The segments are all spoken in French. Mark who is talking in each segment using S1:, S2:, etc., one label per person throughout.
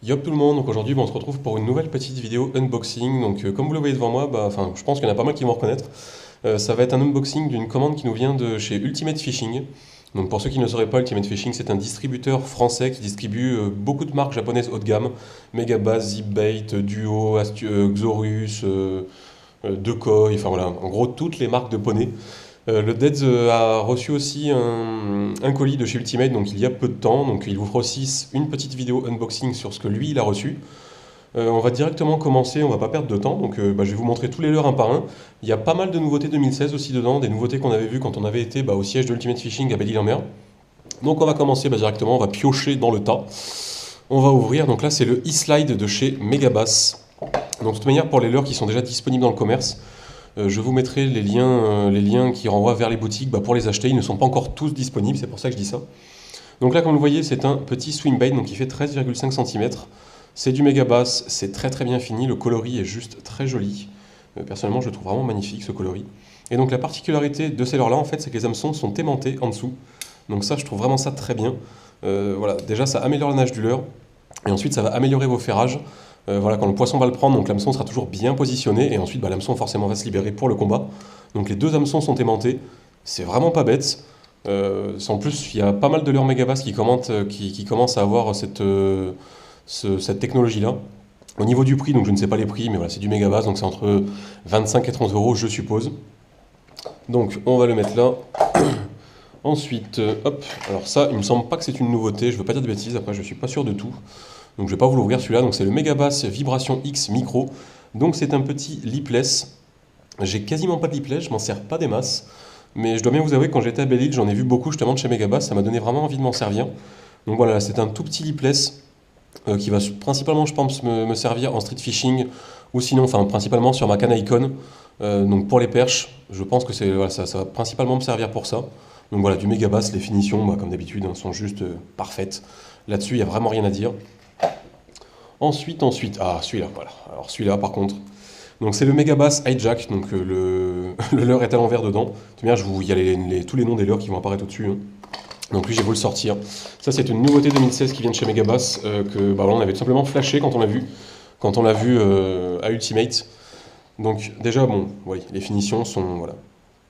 S1: Yop tout le monde, donc aujourd'hui on se retrouve pour une nouvelle petite vidéo unboxing. Donc comme vous le voyez devant moi, je pense qu'il y en a pas mal qui vont reconnaître. Ça va être un unboxing d'une commande qui nous vient de chez Ultimate Fishing. Donc pour ceux qui ne sauraient pas, Ultimate Fishing c'est un distributeur français qui distribue beaucoup de marques japonaises haut de gamme. Megabass, Zipbait, Duo, Xorus, Decoy, enfin voilà, en gros toutes les marques de poney. Le Deads a reçu aussi un colis de chez Ultimate, donc il y a peu de temps. Donc il vous fera aussi une petite vidéo unboxing sur ce que lui il a reçu. On va directement commencer, on va pas perdre de temps. Donc je vais vous montrer tous les leurres un par un. Il y a pas mal de nouveautés 2016 aussi dedans, des nouveautés qu'on avait vues quand on avait été au siège de Ultimate Fishing à Belle-Île-en-Mer. Donc on va commencer directement, on va piocher dans le tas. On va ouvrir, donc là c'est le e-slide de chez Megabass. Donc de toute manière pour les leurres qui sont déjà disponibles dans le commerce, je vous mettrai les liens qui renvoient vers les boutiques pour les acheter. Ils ne sont pas encore tous disponibles, c'est pour ça que je dis ça. Donc là, comme vous le voyez, c'est un petit swim bait, donc il fait 13,5 cm. C'est du Megabass, c'est très très bien fini. Le coloris est juste très joli. Personnellement, je le trouve vraiment magnifique ce coloris. Et donc la particularité de ces leurres-là, en fait, c'est que les hameçons sont aimantés en dessous. Donc ça, je trouve vraiment ça très bien. Voilà, déjà, ça améliore la nage du leurre. Et ensuite, ça va améliorer vos ferrages. Voilà, quand le poisson va le prendre, donc l'hameçon sera toujours bien positionné, et ensuite l'hameçon forcément va se libérer pour le combat. Donc les deux hameçons sont aimantés, c'est vraiment pas bête. En plus, il y a pas mal de leurres Megabass qui commencent à avoir cette technologie-là. Au niveau du prix, donc je ne sais pas les prix, mais voilà, c'est du Megabass, donc c'est entre 25 et 30 euros, je suppose. Donc on va le mettre là. Ensuite, hop, alors ça, il me semble pas que c'est une nouveauté, je veux pas dire de bêtises, après je suis pas sûr de tout. Donc je vais pas vous l'ouvrir celui-là, donc c'est le Megabass Vibration X Micro. Donc c'est un petit lipless. J'ai quasiment pas de lipless, je m'en sers pas des masses. Mais je dois bien vous avouer que quand j'étais à Belle-Île, j'en ai vu beaucoup justement de chez Megabass, ça m'a donné vraiment envie de m'en servir. Donc voilà, c'est un tout petit lipless qui va principalement, je pense, me servir en street fishing ou sinon, enfin principalement sur ma canne Icon. Donc pour les perches, je pense que voilà, ça va principalement me servir pour ça. Donc voilà, du Megabass, les finitions, comme d'habitude, sont juste parfaites. Là-dessus, il n'y a vraiment rien à dire. Ensuite, ah celui-là, voilà. Alors celui-là, par contre, donc c'est le Megabass Hijack, donc le leurre est à l'envers dedans. Il y a tous les noms des leurres qui vont apparaître au-dessus, hein. Donc lui, j'ai beau le sortir. Ça, c'est une nouveauté 2016 qui vient de chez Megabass, on avait tout simplement flashé quand on l'a vu à Ultimate. Donc déjà, oui, les finitions sont voilà,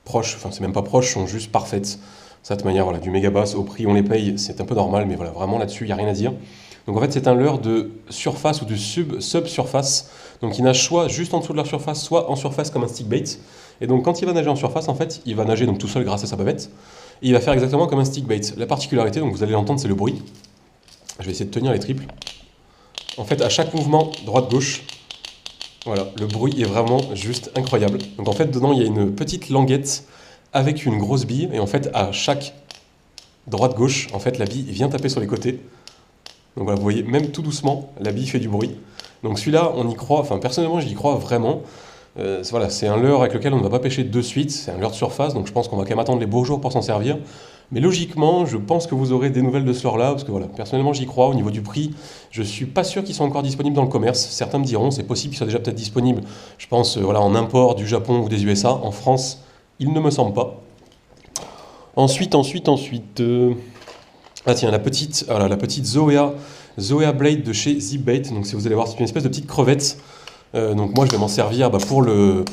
S1: proches, enfin c'est même pas proches, sont juste parfaites. Ça, de toute manière, voilà, du Megabass, au prix on les paye, c'est un peu normal, mais voilà, vraiment là-dessus, il n'y a rien à dire. Donc en fait, c'est un leurre de surface ou de sub-surface. Donc il nage soit juste en dessous de la surface, soit en surface comme un stick bait. Et donc quand il va nager en surface, en fait, il va nager donc tout seul grâce à sa bavette. Et il va faire exactement comme un stick bait. La particularité, donc vous allez l'entendre, c'est le bruit. Je vais essayer de tenir les triples. En fait, à chaque mouvement droite-gauche, voilà, le bruit est vraiment juste incroyable. Donc en fait, dedans, il y a une petite languette avec une grosse bille. Et en fait, à chaque droite-gauche, en fait, la bille vient taper sur les côtés. Donc voilà, vous voyez, même tout doucement, la bille fait du bruit. Donc celui-là, on y croit, enfin personnellement, j'y crois vraiment. Voilà, c'est un leurre avec lequel on ne va pas pêcher de suite, c'est un leurre de surface, donc je pense qu'on va quand même attendre les beaux jours pour s'en servir. Mais logiquement, je pense que vous aurez des nouvelles de ce leurre-là, parce que voilà, personnellement j'y crois. Au niveau du prix, je suis pas sûr qu'ils soient encore disponibles dans le commerce. Certains me diront, c'est possible qu'ils soient déjà peut-être disponibles, je pense, voilà, en import du Japon ou des USA. En France, il ne me semble pas. Ensuite, ah tiens, voilà, la petite Zoea Blade de chez Zipbait. Donc si vous allez voir, c'est une espèce de petite crevette. Donc moi je vais m'en servir pour le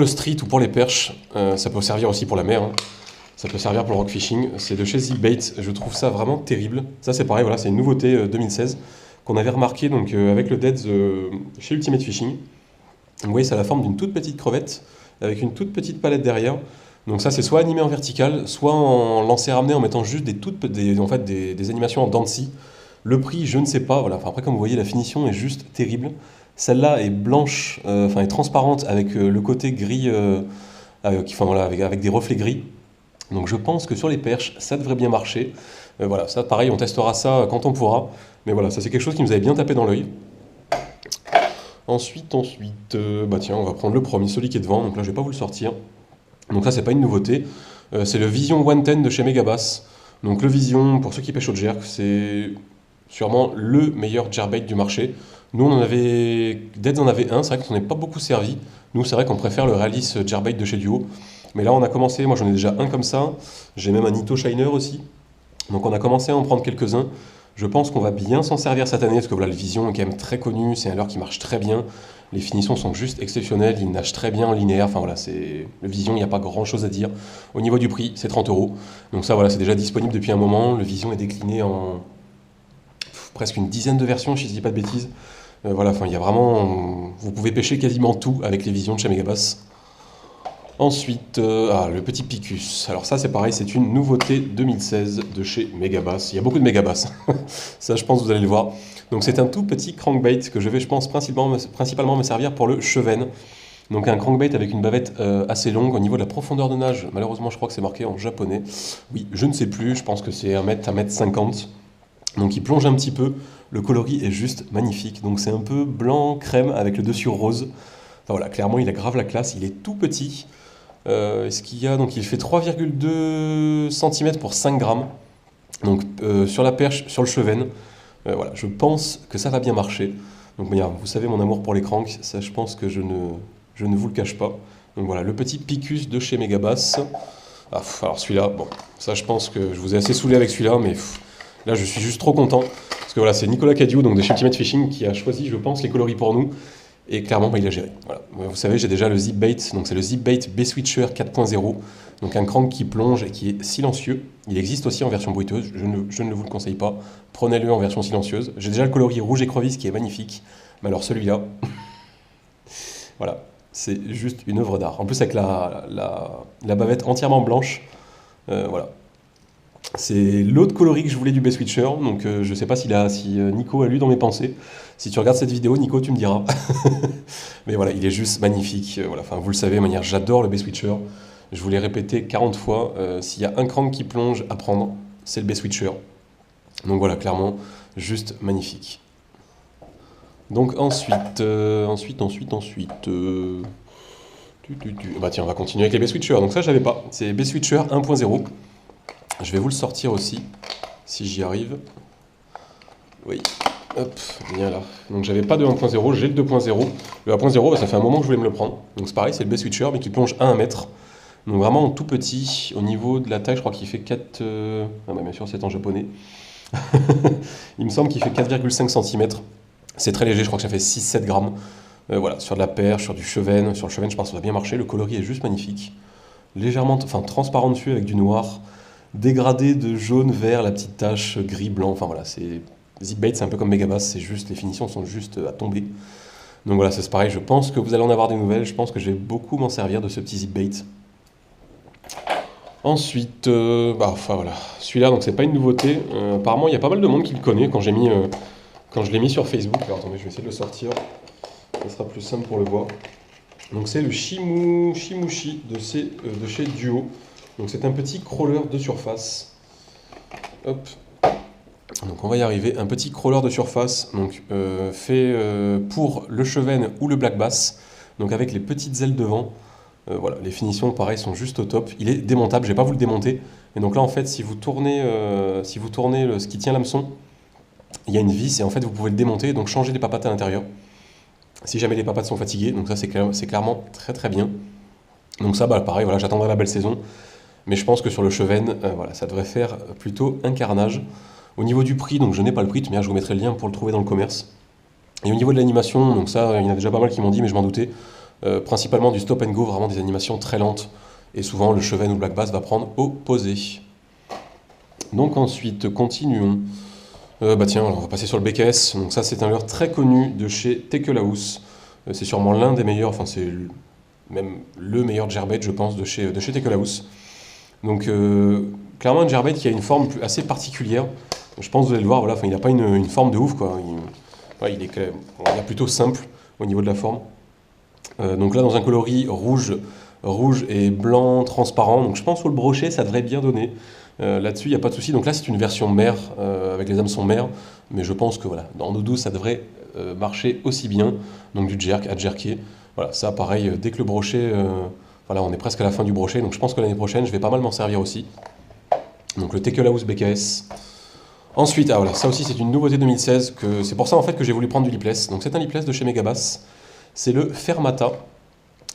S1: street ou pour les perches. Ça peut servir aussi pour la mer, hein. Ça peut servir pour le rock fishing. C'est de chez Zipbait. Je trouve ça vraiment terrible. Ça c'est pareil, voilà, c'est une nouveauté 2016 qu'on avait remarqué donc, avec le Deads chez Ultimate Fishing. Donc, vous voyez, ça a la forme d'une toute petite crevette avec une toute petite palette derrière. Donc ça c'est soit animé en vertical, soit en lancer ramené en mettant juste des animations en dents de scie. Le prix, je ne sais pas. Voilà. Enfin, après, comme vous voyez, la finition est juste terrible. Celle-là est blanche, est transparente avec le côté gris, voilà, avec des reflets gris. Donc je pense que sur les perches, ça devrait bien marcher. Voilà, ça pareil, on testera ça quand on pourra. Mais voilà, ça c'est quelque chose qui nous avait bien tapé dans l'œil. Ensuite, tiens, on va prendre le premier, celui qui est devant. Donc là, je vais pas vous le sortir. Donc là, c'est pas une nouveauté. C'est le Vision 110 de chez Megabass. Donc le Vision, pour ceux qui pêchent au jerk, c'est sûrement le meilleur jerkbait du marché. Nous, Deads en avait un, c'est vrai qu'on n'est pas beaucoup servi. Nous, c'est vrai qu'on préfère le Realis jerkbait de chez Duo. Mais là, on a commencé, moi j'en ai déjà un comme ça. J'ai même un Ito Shiner aussi. Donc on a commencé à en prendre quelques-uns. Je pense qu'on va bien s'en servir cette année, parce que voilà, le Vision est quand même très connu, c'est un leurre qui marche très bien. Les finitions sont juste exceptionnelles, il nage très bien en linéaire. Enfin voilà, c'est le Vision, il n'y a pas grand chose à dire. Au niveau du prix, c'est 30 euros. Donc ça, voilà, c'est déjà disponible depuis un moment. Le Vision est décliné en presque une dizaine de versions, si je ne dis pas de bêtises. Voilà, enfin, il y a vraiment. Vous pouvez pêcher quasiment tout avec les Visions de chez Megabass. Ensuite, le petit Picus. Alors ça, c'est pareil, c'est une nouveauté 2016 de chez Megabass. Il y a beaucoup de Megabass. Ça, je pense que vous allez le voir. Donc c'est un tout petit crankbait que je vais, je pense, principalement me servir pour le Cheven. Donc un crankbait avec une bavette assez longue au niveau de la profondeur de nage. Malheureusement, je crois que c'est marqué en japonais. Oui, je ne sais plus, je pense que c'est 1 mètre, 1 mètre 50. Donc il plonge un petit peu. Le coloris est juste magnifique. Donc c'est un peu blanc crème avec le dessus rose. Enfin voilà, clairement, il a grave la classe. Il est tout petit. Est-ce qu'il y a... Donc il fait 3,2 cm pour 5 grammes. Donc sur la perche, sur le Cheven. Voilà, je pense que ça va bien marcher. Donc vous savez mon amour pour les cranks, ça je pense que je ne vous le cache pas. Donc voilà, le petit Picus de chez Megabass. Alors celui-là, bon, ça je pense que je vous ai assez saoulé avec celui-là, mais là je suis juste trop content. Parce que voilà, c'est Nicolas Cadieux, donc de chez Ultimate Fishing, qui a choisi, je pense, les coloris pour nous. Et clairement, il a géré. Voilà. Vous savez, j'ai déjà le ZipBait, donc c'est le ZipBait B-Switcher 4.0, donc un crank qui plonge et qui est silencieux. Il existe aussi en version bruiteuse, je ne vous le conseille pas. Prenez-le en version silencieuse. J'ai déjà le coloris rouge écrevisse qui est magnifique, mais alors celui-là, voilà, c'est juste une œuvre d'art. En plus avec la bavette entièrement blanche, voilà. C'est l'autre coloris que je voulais du B-Switcher, donc je sais pas si Nico a lu dans mes pensées. Si tu regardes cette vidéo, Nico, tu me diras. Mais voilà, il est juste magnifique. Voilà, enfin, vous le savez, de manière, j'adore le B-Switcher. Je vous l'ai répété 40 fois. S'il y a un crank qui plonge à prendre, c'est le B-Switcher. Donc voilà, clairement, juste magnifique. Donc ensuite... Bah tiens, on va continuer avec les B-Switcher. Donc ça, je l'avais pas. C'est B-Switcher 1.0. Je vais vous le sortir aussi, si j'y arrive. Oui, hop, bien là. Donc j'avais pas de 1.0, j'ai le 2.0. Le 1.0, ça fait un moment que je voulais me le prendre. Donc c'est pareil, c'est le B-Switcher, mais qui plonge à 1 mètre. Donc vraiment tout petit. Au niveau de la taille, je crois qu'il fait 4... Ah bah bien sûr, c'est en japonais. Il me semble qu'il fait 4,5 cm. C'est très léger, je crois que ça fait 6-7 grammes. Voilà, sur de la perche, sur du Cheven. Sur le Cheven, je pense que ça va bien marcher. Le coloris est juste magnifique. Légèrement, transparent dessus avec du noir. Dégradé de jaune, vert, la petite tache gris, blanc. Enfin voilà, c'est... ZipBait, c'est un peu comme Megabass, c'est juste, les finitions sont juste à tomber. Donc voilà, c'est pareil, je pense que vous allez en avoir des nouvelles. Je pense que je vais beaucoup m'en servir de ce petit ZipBait. Ensuite, voilà, celui-là, donc c'est pas une nouveauté. Apparemment, il y a pas mal de monde qui le connaît quand je l'ai mis sur Facebook. Alors attendez, je vais essayer de le sortir. Ça sera plus simple pour le voir. Donc c'est le Shimushi de chez Duo. Donc c'est un petit crawler de surface. Hop. Donc on va y arriver. Un petit crawler de surface, donc fait pour le Cheven ou le Black Bass. Donc avec les petites ailes devant. Voilà, les finitions pareil sont juste au top. Il est démontable, je vais pas vous le démonter. Et donc là en fait, si vous tournez ce qui tient l'hameçon, il y a une vis et en fait vous pouvez le démonter, donc changer les papates à l'intérieur. Si jamais les papates sont fatiguées, donc ça c'est clairement très très bien. Donc ça, pareil, voilà, j'attendrai la belle saison. Mais je pense que sur le Cheven, voilà, ça devrait faire plutôt un carnage. Au niveau du prix, donc je n'ai pas le prix, mais je vous mettrai le lien pour le trouver dans le commerce. Et au niveau de l'animation, donc ça, il y en a déjà pas mal qui m'ont dit, mais je m'en doutais. Principalement du stop and go, vraiment des animations très lentes. Et souvent, le Cheven ou le Black Bass va prendre au posé. Donc ensuite, continuons. Tiens, on va passer sur le BKS. Donc ça, c'est un leurre très connu de chez Tekelaus. C'est sûrement l'un des meilleurs, enfin c'est même le meilleur jerbait, je pense, de chez Tekelaus. Donc clairement un jerbait qui a une forme assez particulière. Je pense que vous allez le voir, voilà, il n'a pas une forme de ouf, quoi. Il est plutôt simple au niveau de la forme. Donc là, dans un coloris rouge et blanc transparent. Donc je pense que le brochet, ça devrait bien donner. Là-dessus, il n'y a pas de souci. Donc là, c'est une version mère, avec les hameçons mère. Mais je pense que voilà, dans eau douce, ça devrait marcher aussi bien. Donc du jerk à jerker. Voilà, ça pareil, dès que le brochet... voilà, on est presque à la fin du brochet. Donc je pense que l'année prochaine, je vais pas mal m'en servir aussi. Donc le Tekelaus BKS. Ensuite, voilà, ça aussi c'est une nouveauté 2016. C'est pour ça en fait que j'ai voulu prendre du lipless. Donc c'est un lipless de chez Megabass. C'est le Fermata.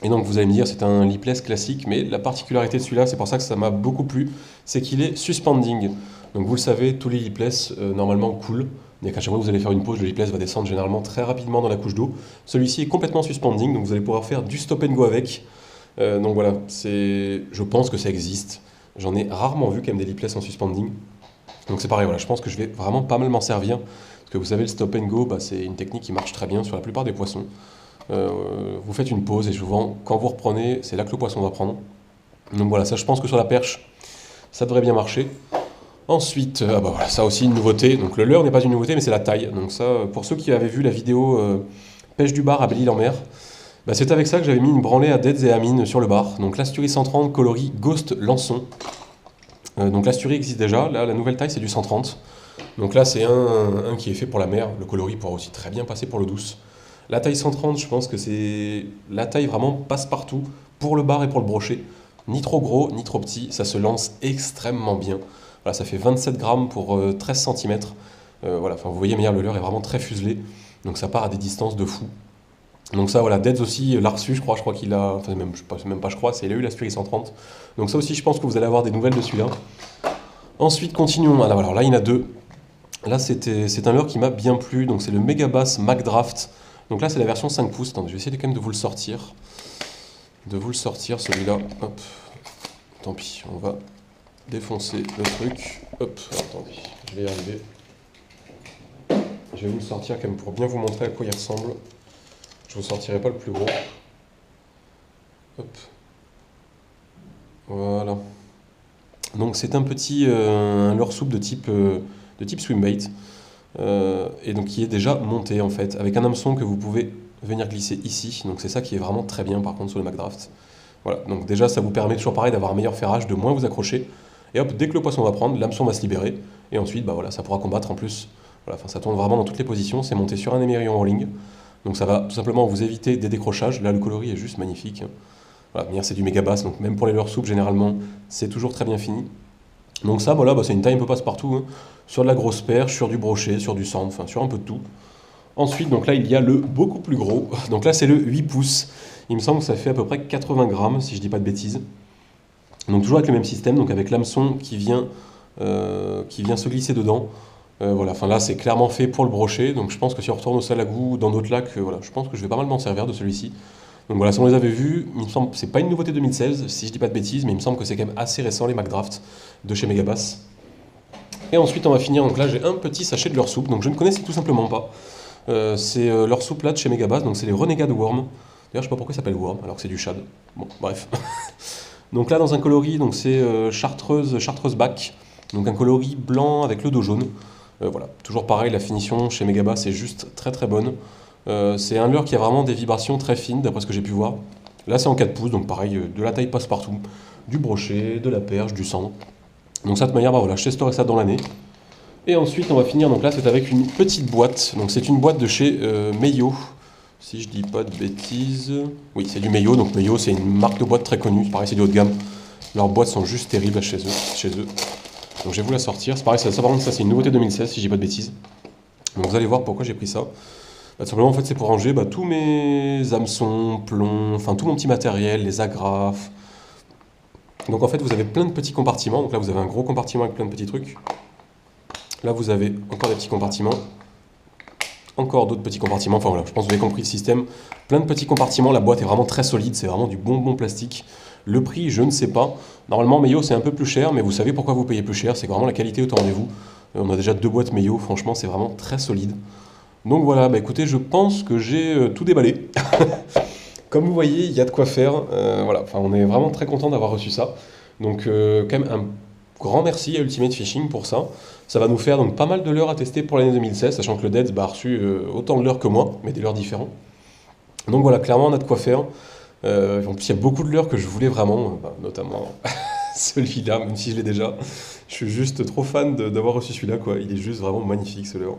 S1: Et donc vous allez me dire, c'est un lipless classique, mais la particularité de celui-là, c'est pour ça que ça m'a beaucoup plu, c'est qu'il est suspending. Donc vous le savez, tous les lipless normalement coulent. Dès qu'à chaque fois que vous allez faire une pause, le lipless va descendre généralement très rapidement dans la couche d'eau. Celui-ci est complètement suspending, donc vous allez pouvoir faire du stop and go avec. Donc voilà, je pense que ça existe. J'en ai rarement vu quand même des lipless en suspending. Donc c'est pareil, voilà, je pense que je vais vraiment pas mal m'en servir. Parce que vous savez, le stop and go, c'est une technique qui marche très bien sur la plupart des poissons. Vous faites une pause et souvent, quand vous reprenez, c'est là que le poisson va prendre. Donc voilà, ça je pense que sur la perche, ça devrait bien marcher. Ensuite, voilà, ça aussi une nouveauté. Donc le leurre n'est pas une nouveauté, mais c'est la taille. Donc ça, pour ceux qui avaient vu la vidéo pêche du bar à Belle-Île-en-Mer, c'est avec ça que j'avais mis une branlée à Deads et à Mine sur le bar. Donc l'Asturie 130 coloris Ghost Lançon. Donc l'Asturie existe déjà. Là, la nouvelle taille, c'est du 130. Donc là, c'est un qui est fait pour la mer. Le coloris pourra aussi très bien passer pour l'eau douce. La taille 130, je pense que c'est la taille vraiment passe-partout pour le bar et pour le brochet. Ni trop gros, ni trop petit. Ça se lance extrêmement bien. Voilà, ça fait 27 grammes pour 13 cm. Voilà, vous voyez, le leurre est vraiment très fuselé. Donc ça part à des distances de fou. Donc ça, voilà, Deads aussi l'a reçu, je crois qu'il a... Enfin, il a eu l'Asturie 130. Donc ça aussi, je pense que vous allez avoir des nouvelles de celui-là. Ensuite, continuons. Alors là, il y en a deux. Là, c'est un leurre qui m'a bien plu. Donc c'est le Megabass McDraft. Donc là, c'est la version 5 pouces. Attendez, je vais essayer quand même de vous le sortir. Celui-là. Hop. Tant pis, on va défoncer le truc. Hop, attendez, je vais y arriver. Je vais vous le sortir quand même pour bien vous montrer à quoi il ressemble. Je vous sortirai pas le plus gros. Hop. Voilà. Donc c'est un petit un leurre souple de type swimbait. Et donc qui est déjà monté en fait, avec un hameçon que vous pouvez venir glisser ici. Donc c'est ça qui est vraiment très bien par contre sur le McDraft. Voilà, donc déjà ça vous permet toujours pareil d'avoir un meilleur ferrage, de moins vous accrocher. Et hop, dès que le poisson va prendre, l'hameçon va se libérer. Et ensuite, voilà, ça pourra combattre en plus. Voilà, ça tourne vraiment dans toutes les positions. C'est monté sur un émerillon en rolling. Donc ça va tout simplement vous éviter des décrochages. Là, le coloris est juste magnifique. Voilà, c'est du Megabass, donc même pour les leurres souples, généralement, c'est toujours très bien fini. Donc ça, voilà, c'est une taille un peu passe-partout. Hein. Sur de la grosse perche, sur du brochet, sur du sand, enfin sur un peu de tout. Ensuite, donc là, il y a le beaucoup plus gros. Donc là, c'est le 8 pouces. Il me semble que ça fait à peu près 80 grammes, si je dis pas de bêtises. Donc toujours avec le même système, donc avec l'hameçon qui vient se glisser dedans. Voilà, là c'est clairement fait pour le brochet, donc je pense que si on retourne au Salagou ou dans d'autres lacs, voilà, je pense que je vais pas mal m'en servir de celui-ci. Donc voilà, si on les avait vus, il me semble, c'est pas une nouveauté 2016, si je dis pas de bêtises, mais il me semble que c'est quand même assez récent les McDraft de chez Megabass. Et ensuite on va finir, donc là j'ai un petit sachet de leurre souple, donc je ne connaissais tout simplement pas. C'est leurre souple là de chez Megabass, donc c'est les Renegade Worm. D'ailleurs je sais pas pourquoi ça s'appelle Worm, alors que c'est du shad. Bon, bref. Donc là dans un coloris, donc c'est chartreuse back, donc un coloris blanc avec le dos jaune. Voilà, toujours pareil, la finition chez Megabass est juste très très bonne. C'est un leurre qui a vraiment des vibrations très fines d'après ce que j'ai pu voir. Là c'est en 4 pouces, donc pareil, de la taille passe-partout, du brochet, de la perche, du sang. Donc ça de manière, voilà, je testerai ça dans l'année. Et ensuite on va finir, donc là c'est avec une petite boîte, donc c'est une boîte de chez Meyo. Si je dis pas de bêtises... Oui, c'est du Meyo, donc Meyo c'est une marque de boîte très connue, pareil c'est du haut de gamme. Leurs boîtes sont juste terribles chez eux. Donc je vais vous la sortir, c'est pareil, ça par contre ça c'est une nouveauté 2016 si je dis pas de bêtises. Donc vous allez voir pourquoi j'ai pris ça. Tout simplement en fait c'est pour ranger tous mes hameçons, plombs, enfin tout mon petit matériel, les agrafes. Donc en fait vous avez plein de petits compartiments, donc là vous avez un gros compartiment avec plein de petits trucs. Là vous avez encore des petits compartiments. Encore d'autres petits compartiments, enfin voilà, je pense que vous avez compris le système. Plein de petits compartiments, la boîte est vraiment très solide, c'est vraiment du bon plastique. Le prix, je ne sais pas. Normalement, Meyo, c'est un peu plus cher, mais vous savez pourquoi vous payez plus cher, c'est que vraiment la qualité est au rendez-vous. On a déjà 2 boîtes Meyo, franchement, c'est vraiment très solide. Donc voilà, écoutez, je pense que j'ai tout déballé. Comme vous voyez, il y a de quoi faire. Voilà, on est vraiment très content d'avoir reçu ça. Donc quand même un grand merci à Ultimate Fishing pour ça. Ça va nous faire donc pas mal de leurres à tester pour l'année 2016, sachant que le Deads a reçu autant de leurres que moi, mais des leurres différents. Donc voilà, clairement on a de quoi faire. En plus il y a beaucoup de leurres que je voulais vraiment, notamment celui-là, même si je l'ai déjà. Je suis juste trop fan d'avoir reçu celui-là, quoi. Il est juste vraiment magnifique ce leurre.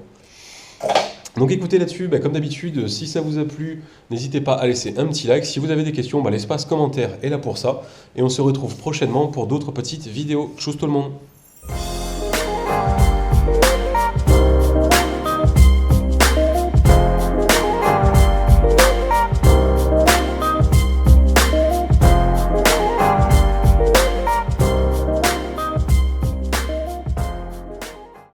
S1: Donc écoutez là-dessus, comme d'habitude, si ça vous a plu, n'hésitez pas à laisser un petit like. Si vous avez des questions, l'espace commentaire est là pour ça. Et on se retrouve prochainement pour d'autres petites vidéos. Tchuss tout le monde!